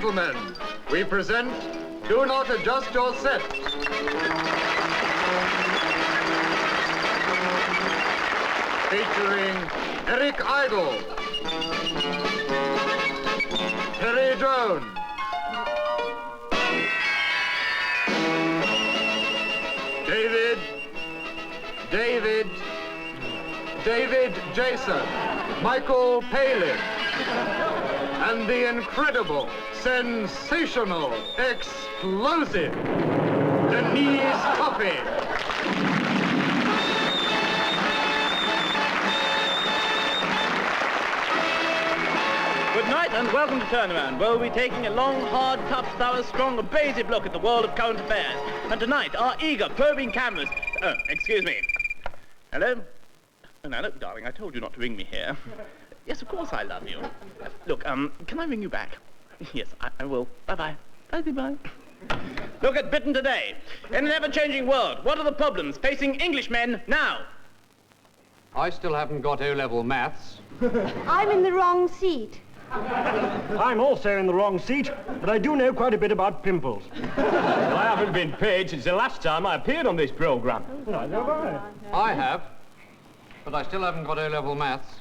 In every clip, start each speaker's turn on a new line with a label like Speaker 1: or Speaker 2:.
Speaker 1: gentlemen, we present Do Not Adjust Your Set. Featuring Eric Idle, Terry Drone, David Jason, Michael Palin, and the incredible, sensational, explosive Denise Coffey.
Speaker 2: Good night and welcome to Turnaround, where we'll be taking a long, hard, tough, thorough, strong, abrasive look at the world of current affairs. And tonight, our eager, probing cameras... Oh, excuse me. Hello? Oh, no, look, darling, I told you not to ring me here. Yes, of course I love you. Look, can I ring you back? Yes, I will. Bye-bye. Bye-bye. Look at Britain today. In an ever-changing world, what are the problems facing Englishmen now?
Speaker 1: I still haven't got O-level maths.
Speaker 3: I'm in the wrong seat.
Speaker 4: I'm also in the wrong seat, but I do know quite a bit about pimples.
Speaker 5: Well, I haven't been paid since the last time I appeared on this programme.
Speaker 1: I have, but I still haven't got O-level maths.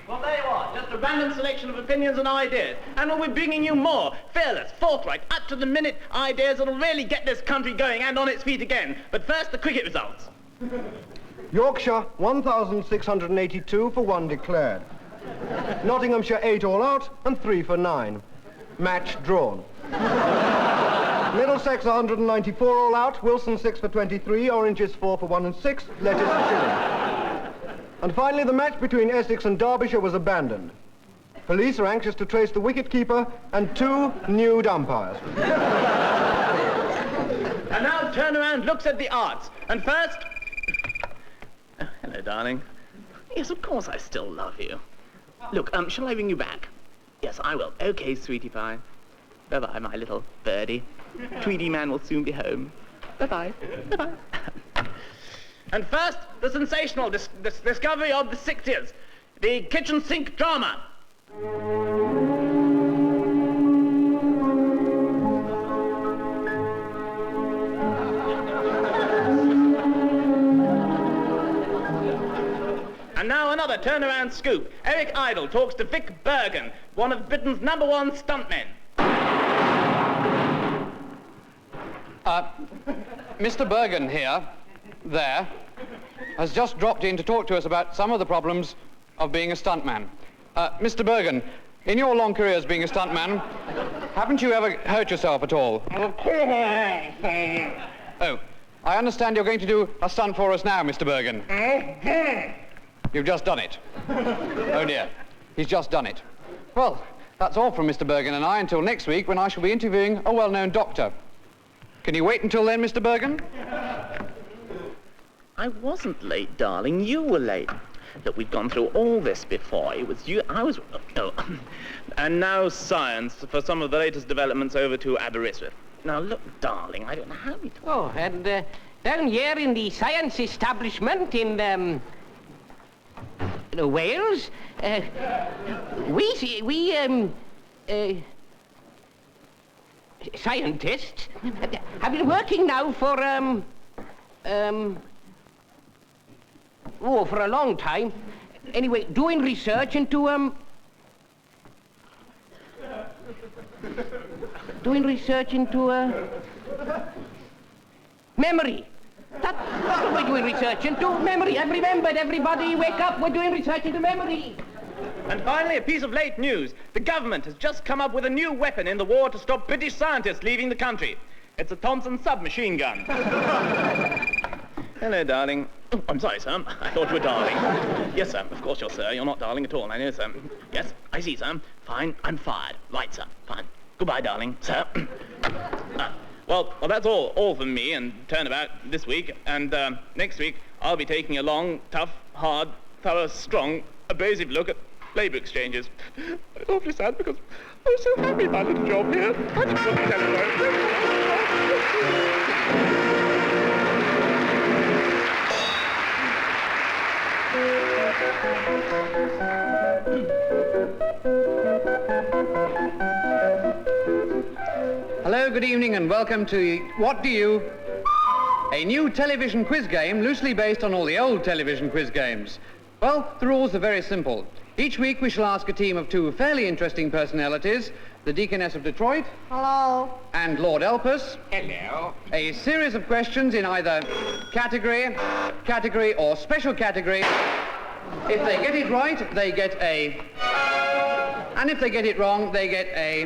Speaker 2: Well, there you are, just a random selection of opinions and ideas. And we'll be bringing you more fearless, forthright, up-to-the-minute ideas that'll really get this country going and on its feet again. But first, the cricket results.
Speaker 4: Yorkshire, 1,682 for 1 declared. Nottinghamshire, 8 all out and 3 for 9. Match drawn. Middlesex, 194 all out. Wilson, 6 for 23. Oranges, 4 for 1 and 6. Lettuce, shilling. And finally, the match between Essex and Derbyshire was abandoned. Police are anxious to trace the wicket-keeper and 2 nude umpires.
Speaker 2: And now Turnaround looks at the arts. And first... Oh, hello, darling. Yes, of course I still love you. Look, shall I ring you back? Yes, I will. Okay, sweetie pie. Bye-bye, my little birdie. Tweedy man will soon be home. Bye-bye. Bye-bye. And first, the sensational discovery of the 60s. The kitchen sink drama. And now another Turnaround scoop. Eric Idle talks to Vic Bergen, one of Britain's #1 stuntmen.
Speaker 1: Mr. Bergen here, has just dropped in to talk to us about some of the problems of being a stuntman. Mr. Bergen, in your long career as being a stuntman, haven't you ever hurt yourself at all? Oh, I understand you're going to do a stunt for us now, Mr. Bergen. You've just done it. Oh dear, he's just done it. Well, that's all from Mr. Bergen and I until next week when I shall be interviewing a well-known doctor. Can you wait until then, Mr. Bergen?
Speaker 2: I wasn't late, darling. You were late. Look, we've gone through all this before. It was you. I was... Oh. And now science for some of the latest developments over to Aberystwyth. Now, look, darling, I don't know how we...
Speaker 6: Oh, and down here in the science establishment in Wales, we scientists have been working now for for a long time. Anyway, doing research into memory. That's what we're doing research into, memory. I've remembered, everybody, wake up, we're doing research into memory.
Speaker 2: And finally, a piece of late news. The government has just come up with a new weapon in the war to stop British scientists leaving the country. It's a Thompson submachine gun. Hello, darling. Oh, I'm sorry, sir. I thought you were darling. Yes, sir. Of course you're sir. You're not darling at all. I know, sir. Yes, I see, sir. Fine. I'm fired. Right, sir. Fine. Goodbye, darling. Sir. Well, that's all from me and Turnabout this week. And next week, I'll be taking a long, tough, hard, thorough, strong, abrasive look at labour exchanges. It's awfully sad because I was so happy in my little job here. I just want to tell you.
Speaker 1: Hello, good evening, and welcome to What Do You? A new television quiz game loosely based on all the old television quiz games. Well, the rules are very simple. Each week we shall ask a team of two fairly interesting personalities, the Deaconess of Detroit.
Speaker 3: Hello.
Speaker 1: And Lord Elpis.
Speaker 6: Hello.
Speaker 1: A series of questions in either category, or special category. If they get it right, they get a... And if they get it wrong, they get a...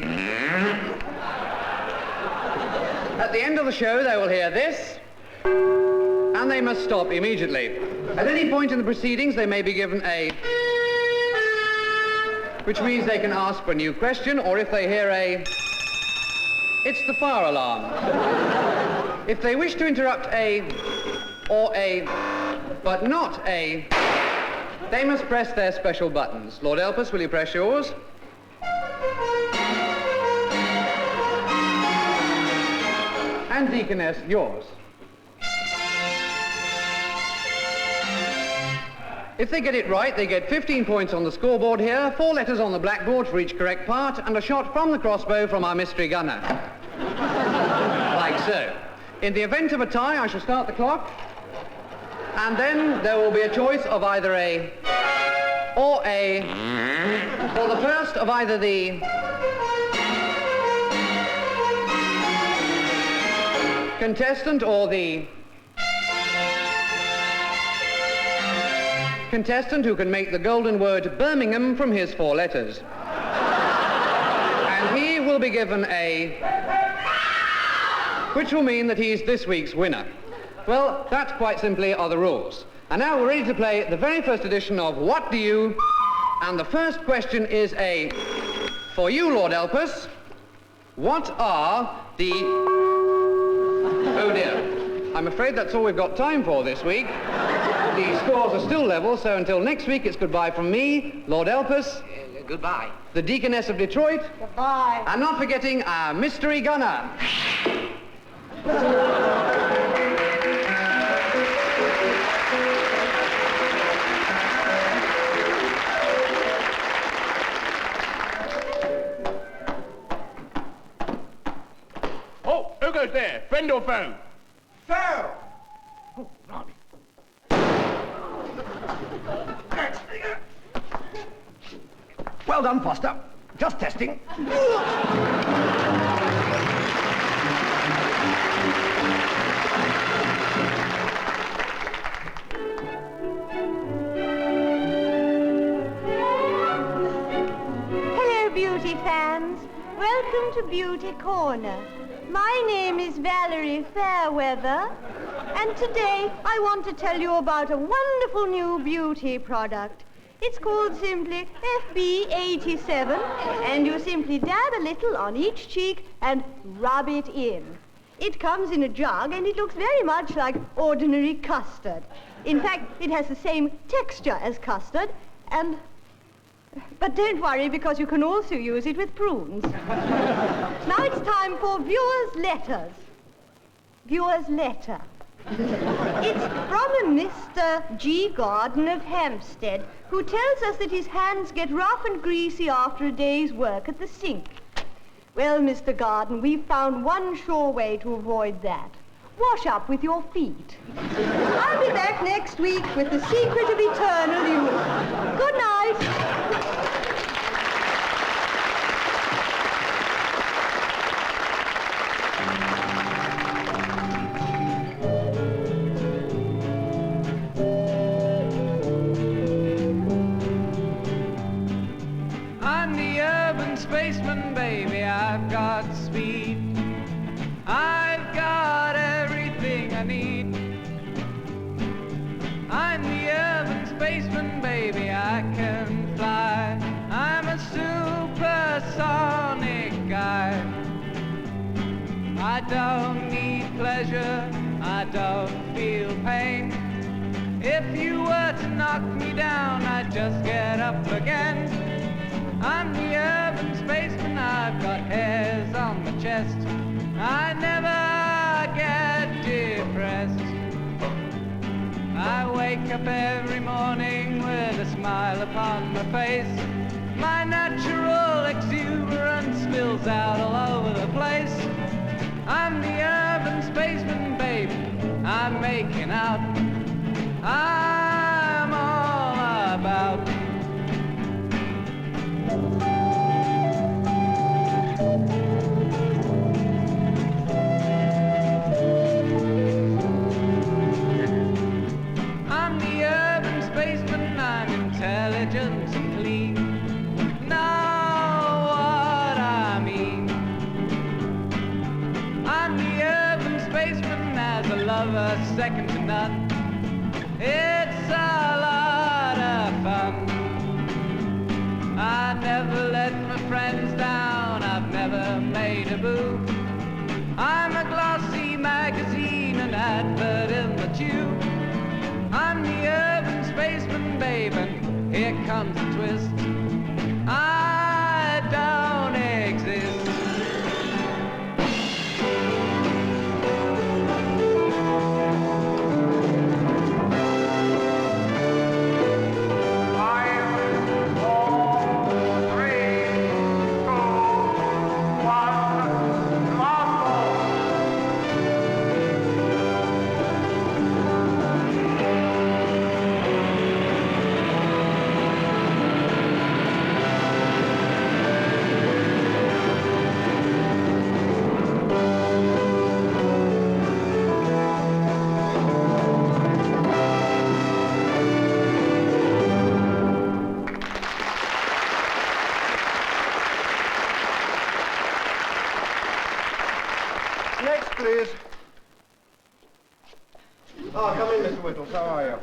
Speaker 1: At the end of the show, they will hear this, and they must stop immediately. At any point in the proceedings, they may be given a... which means they can ask for a new question, or if they hear a... it's the fire alarm. If they wish to interrupt a... or a... but not a... they must press their special buttons. Lord Elpis, will you press yours? And Deaconess, yours. If they get it right, they get 15 points on the scoreboard here, 4 letters on the blackboard for each correct part, and a shot from the crossbow from our mystery gunner. Like so. In the event of a tie, I shall start the clock, and then there will be a choice of either a... or a... for the first of either the... contestant or the... contestant who can make the golden word Birmingham from his 4 letters. And he will be given a... which will mean that he's this week's winner. Well, that quite simply are the rules. And now we're ready to play the very first edition of What Do You? And the first question is a... for you, Lord Elpis. What are the... oh dear. I'm afraid that's all we've got time for this week. The scores are still level, so until next week, it's goodbye from me, Lord Elpis.
Speaker 6: Goodbye.
Speaker 1: The Deaconess of Detroit.
Speaker 3: Goodbye.
Speaker 1: And not forgetting our mystery gunner.
Speaker 5: Oh, who goes there? Friend or foe?
Speaker 6: Foe. Oh, blimey.
Speaker 7: Well done, Foster. Just testing.
Speaker 3: Hello, beauty fans. Welcome to Beauty Corner. My name is Valerie Fairweather, and today I want to tell you about a wonderful new beauty product. It's called simply FB87, and you simply dab a little on each cheek and rub it in. It comes in a jug, and it looks very much like ordinary custard. In fact, it has the same texture as custard, and... but don't worry, because you can also use it with prunes. Now it's time for Viewer's Letters. Viewer's Letter. It's from a Mr. G. Garden of Hampstead, who tells us that his hands get rough and greasy after a day's work at the sink. Well, Mr. Garden, we've found one sure way to avoid that. Wash up with your feet. I'll be back next week with the secret of eternal youth. Good night.
Speaker 8: I'm the urban spaceman, baby, I've got speed. I've got everything I need. I'm the urban spaceman, baby, I can fly. I'm a supersonic guy. I don't need pleasure, I don't feel pain. If you were to knock me down, I'd just get up again. I'm the urban spaceman, I've got hairs on my chest. I never get depressed. I wake up every morning with a smile upon my face. My natural exuberance spills out all over the place. spaceman, babe, I'm making out. I'm all about. I'm the urban spaceman, I'm intelligent and clean. Know what I mean? I'm the urban spaceman, as a lover second to none. It's a lot of fun. I never let my friends down, I've never made a move. I'm a glossy magazine, an advert in the tube. I'm the urban spaceman, babe, and here comes the twist. I don't exist.
Speaker 4: Next, please. Oh, come in, Mr. Whittles. How are you?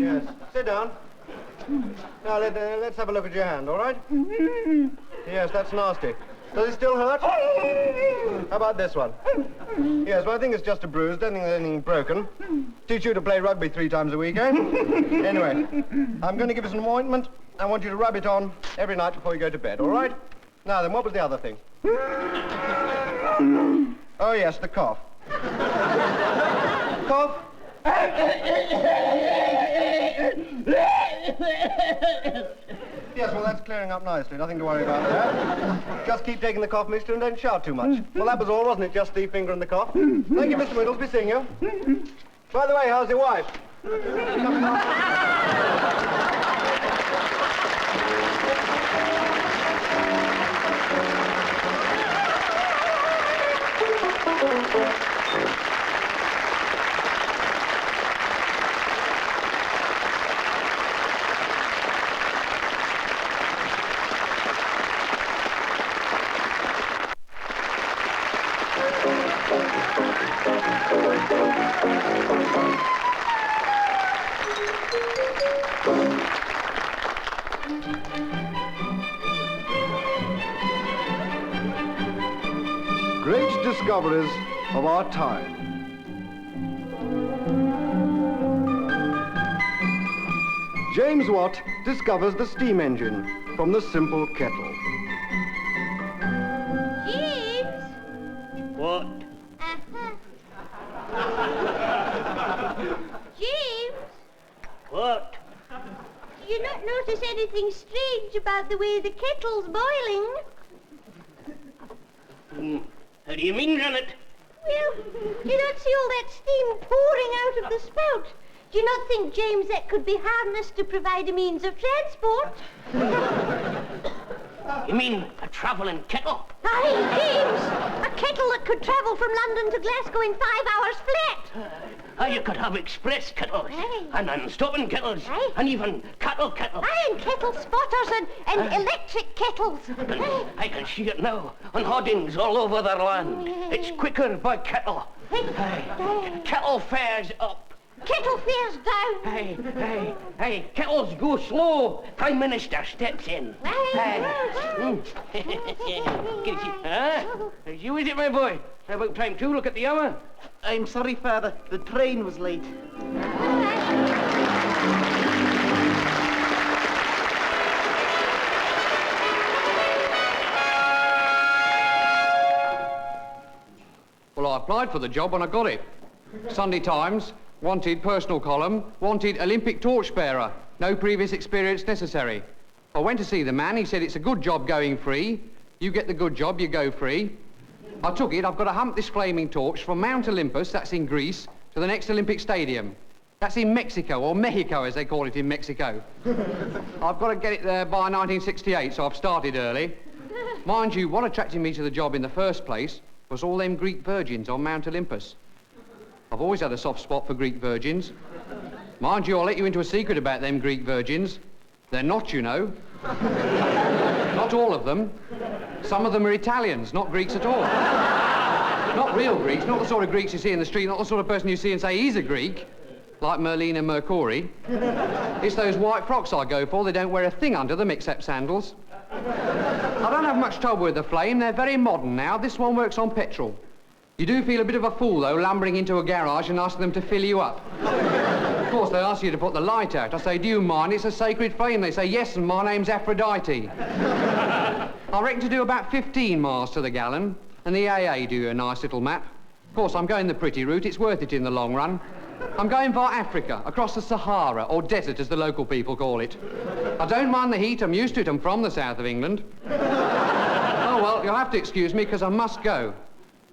Speaker 4: Yes. Sit down. Now, let's have a look at your hand, all right? Yes, that's nasty. Does it still hurt? How about this one? Yes, well, I think it's just a bruise. Don't think there's anything broken. Teach you to play rugby 3 times a week, eh? Anyway, I'm going to give you some ointment. I want you to rub it on every night before you go to bed, all right? Now then, what was the other thing? Oh, yes, the cough. Cough? Yes, well, that's clearing up nicely. Nothing to worry about there. Just keep taking the cough mixture and don't shout too much. Well, that was all, wasn't it? Just the finger and the cough. Thank you, Mr. Whittles. Be seeing you. By the way, how's your wife? Great discoveries of our time. James Watt discovers the steam engine from the simple kettle.
Speaker 3: James?
Speaker 2: What?
Speaker 3: James?
Speaker 2: What?
Speaker 3: Do you not notice anything strange about the way the kettle's boiling?
Speaker 6: How do you mean, Janet?
Speaker 3: Well, do you not see all that steam pouring out of the spout? Do you not think, James, that could be harnessed to provide a means of transport?
Speaker 6: You mean a travelling kettle?
Speaker 3: Aye, James! A kettle that could travel from London to Glasgow in 5 hours flat.
Speaker 6: You could have express kettles,
Speaker 3: Aye.
Speaker 6: and non-stopping kettles,
Speaker 3: Aye.
Speaker 6: and even cattle kettles.
Speaker 3: Aye, and kettle spotters and electric kettles.
Speaker 6: I can see it now on hoardings all over their land. It's quicker by kettle. Aye. Kettle fares up.
Speaker 3: Kettle fares down.
Speaker 6: Hey, kettles go slow. Prime Minister steps in.
Speaker 3: Aye.
Speaker 6: You is it, my boy? About time to look at the hour.
Speaker 9: I'm sorry, Father. The train was late.
Speaker 1: Well, I applied for the job and I got it. Sunday Times, wanted personal column, wanted Olympic torchbearer, no previous experience necessary. I went to see the man, he said it's a good job going free. You get the good job, you go free. I took it. I've got to hump this flaming torch from Mount Olympus, that's in Greece, to the next Olympic Stadium. That's in Mexico, or Mexico as they call it in Mexico. I've got to get it there by 1968, so I've started early. Mind you, what attracted me to the job in the first place was all them Greek virgins on Mount Olympus. I've always had a soft spot for Greek virgins. Mind you, I'll let you into a secret about them Greek virgins. They're not, you know. Not all of them. Some of them are Italians, not Greeks at all. Not real Greeks, not the sort of Greeks you see in the street, not the sort of person you see and say he's a Greek, like Merlin and Mercury. It's those white frocks I go for. They don't wear a thing under them except sandals. I don't have much trouble with the flame. They're very modern now. This one works on petrol. You do feel a bit of a fool, though, lumbering into a garage and asking them to fill you up. Of course, they ask you to put the light out. I say, do you mind? It's a sacred flame. They say, yes, and my name's Aphrodite. I reckon to do about 15 miles to the gallon, and the AA do you a nice little map. Of course, I'm going the pretty route. It's worth it in the long run. I'm going via Africa, across the Sahara, or desert, as the local people call it. I don't mind the heat. I'm used to it. I'm from the south of England. Oh, well, you'll have to excuse me, because I must go.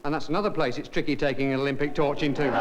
Speaker 1: And that's another place it's tricky taking an Olympic torch into.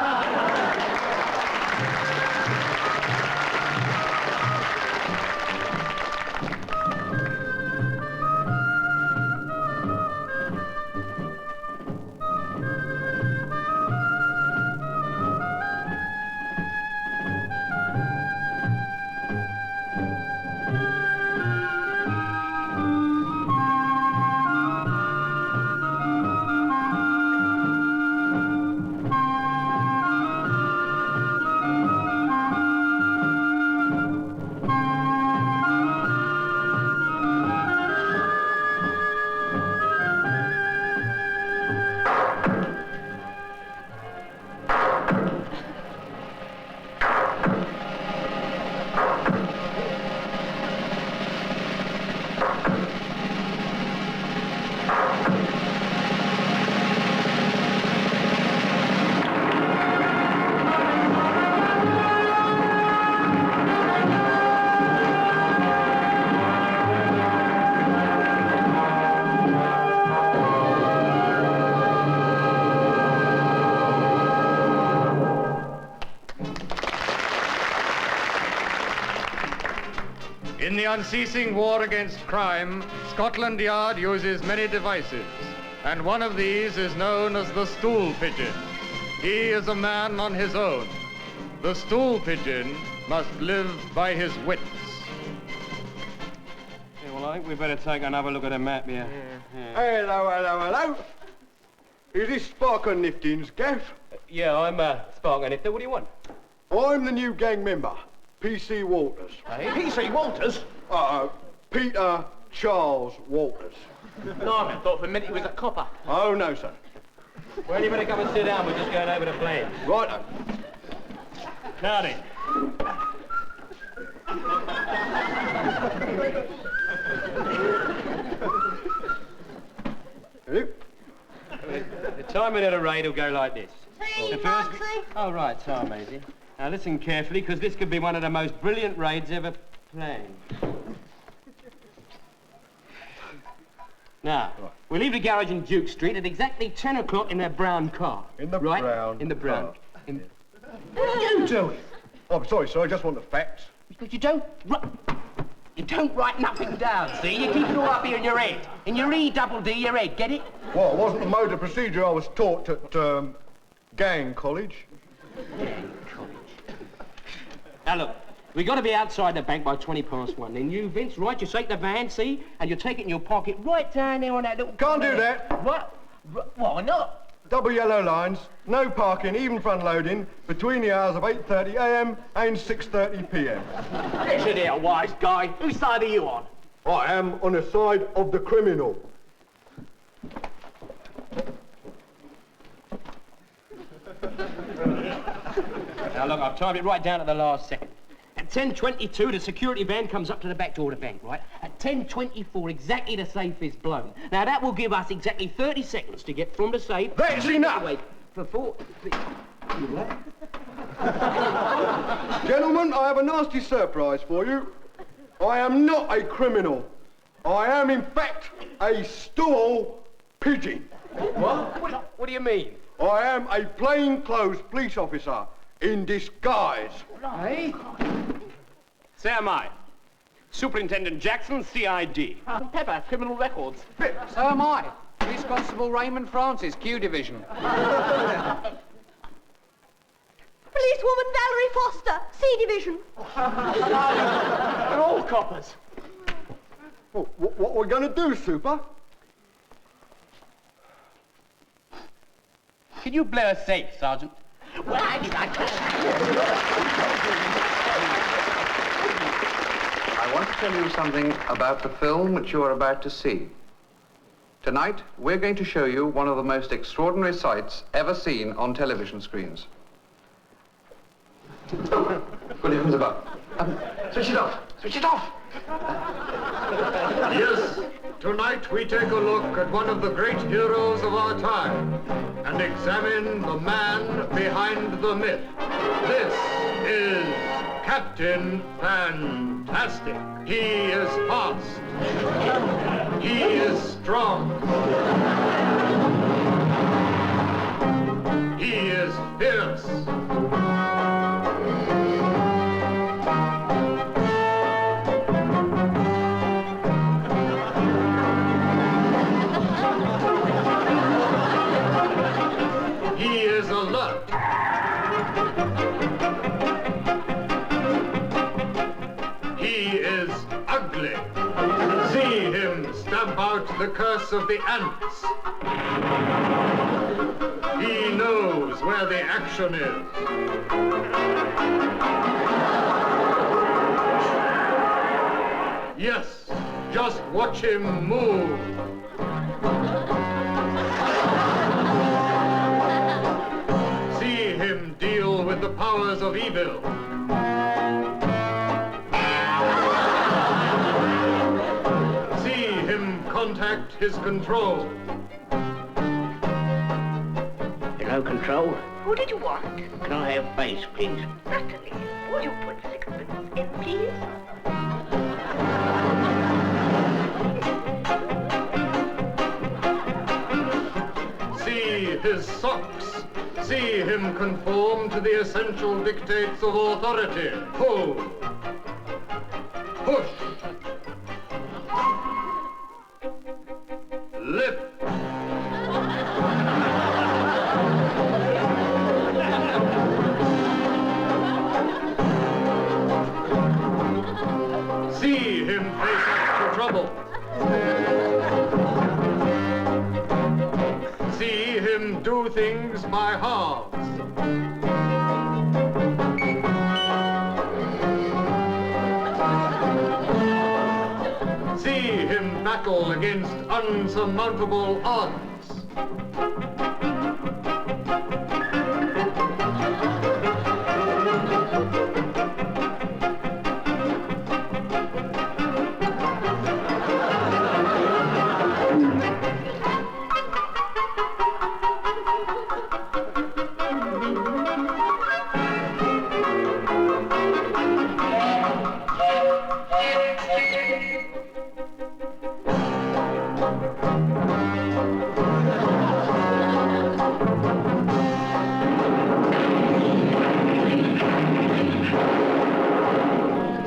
Speaker 10: In the unceasing war against crime, Scotland Yard uses many devices, and one of these is known as the stool pigeon. He is a man on his own. The stool pigeon must live by his wits.
Speaker 5: Yeah, well, I think we better take another look at the map here.
Speaker 4: Hello, hello, hello. Is this Sparker Nifty's gaff?
Speaker 6: Yeah, I'm Spark and Nifty. What do you want?
Speaker 4: I'm the new gang member, P.C. Walters.
Speaker 6: Hey? P.C. Walters?
Speaker 4: Peter Charles Walters.
Speaker 6: No, I thought for a minute he was a copper.
Speaker 4: Oh, no, sir.
Speaker 5: Well, you better come and sit down. We're just going over the plans.
Speaker 4: Righto.
Speaker 5: Now then.
Speaker 4: Hello.
Speaker 5: The timing of the raid will go like this.
Speaker 3: Hey,
Speaker 5: The first-
Speaker 3: Foxy.
Speaker 5: Oh, right, so Maisie. Now listen carefully, because this could be one of the most brilliant raids ever planned. Now, we leave the garage in Duke Street at exactly 10 o'clock in their brown car.
Speaker 4: In the
Speaker 5: right?
Speaker 4: brown
Speaker 5: In the brown.
Speaker 4: car.
Speaker 5: In...
Speaker 6: What are you doing?
Speaker 4: Oh, I'm sorry, sir. I just want the facts.
Speaker 6: Because you don't write nothing down, see? You keep it all up here in your head. In your E-double-D, your head, get it?
Speaker 4: Well, it wasn't the mode of procedure I was taught at gang college.
Speaker 6: Now, look, we've got to be outside the bank by 1:20 Then you, Vince, right, you take the van, see? And you take it in your pocket right down there on that little...
Speaker 4: Can't do that.
Speaker 6: What? Why not?
Speaker 4: Double yellow lines, no parking, even front loading, between the hours of 8:30 a.m. and 6:30 p.m.
Speaker 6: Listen here, wise guy. Whose side are you on?
Speaker 4: I am on the side of the criminal.
Speaker 6: Now, look, I've timed it right down to the last second. At 10:22, the security van comes up to the back door of the bank, right? At 10:24, exactly the safe is blown. Now, that will give us exactly 30 seconds to get from the safe...
Speaker 4: That's enough!
Speaker 6: Wait, for 4...
Speaker 4: Gentlemen, I have a nasty surprise for you. I am not a criminal. I am, in fact, a stool pigeon.
Speaker 6: What? What do you mean?
Speaker 7: I am a plainclothes police officer in disguise.
Speaker 6: Hey? So am I. Superintendent Jackson, CID.
Speaker 2: Pepper, criminal records.
Speaker 1: So am I. Police Constable Raymond Francis, Q Division.
Speaker 3: Policewoman Valerie Foster, C Division.
Speaker 2: They're all coppers.
Speaker 7: Well, what are we going to do, Super?
Speaker 6: Can you blow a safe, Sergeant?
Speaker 2: Well, I did.
Speaker 1: I want to tell you something about the film which you are about to see. Tonight, we're going to show you one of the most extraordinary sights ever seen on television screens. Good heavens above. Switch it off. Switch it off.
Speaker 10: Yes, tonight we take a look at one of the great heroes of our time and examine the man behind the myth. This is Captain Fantastic. He is fast. He is strong. He is fierce. He is alert. He is ugly. See him stamp out the curse of the ants. He knows where the action is. Yes, just watch him move. See him deal with the powers of evil. See him contact his control.
Speaker 9: Hello, Control. Who did you want? Can I have base, please?
Speaker 3: Natalie, would you put sixpence in, please?
Speaker 10: See his socks. See him conform to the essential dictates of authority. Pull. Push. Lift. See him face up to trouble. See him do things by halves. See him battle against unsurmountable odds.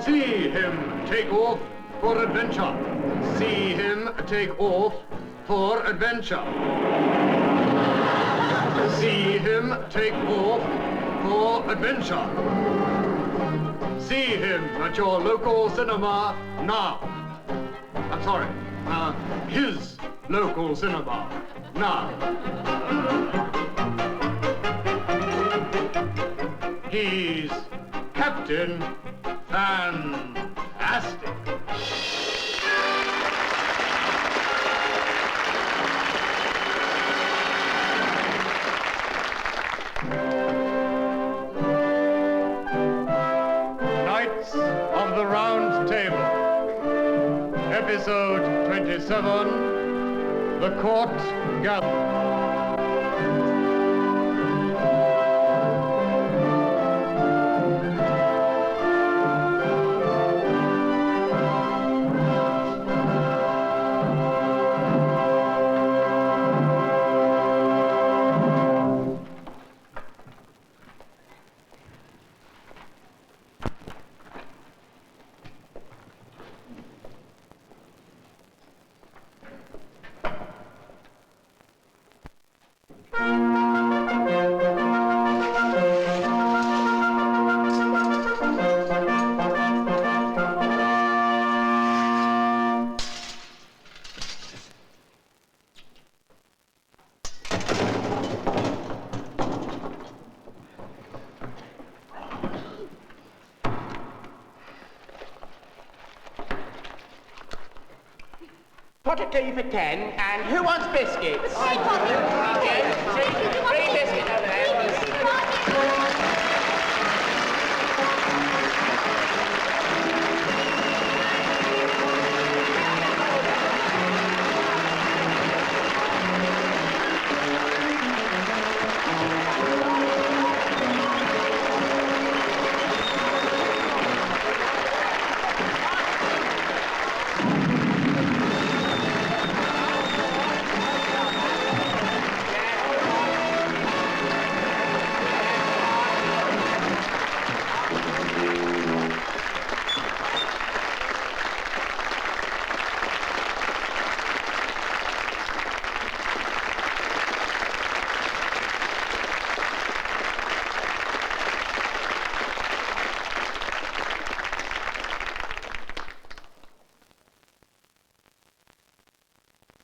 Speaker 10: See him take off for adventure. See him take off for adventure. See him take off for adventure. See him at your local cinema now. I'm sorry, his local cinema now. He's Captain Fantastic. Knights of the Round Table. Episode 27, The Court Gathers.
Speaker 6: pot of tea for 10, and who wants biscuits?
Speaker 3: I got you.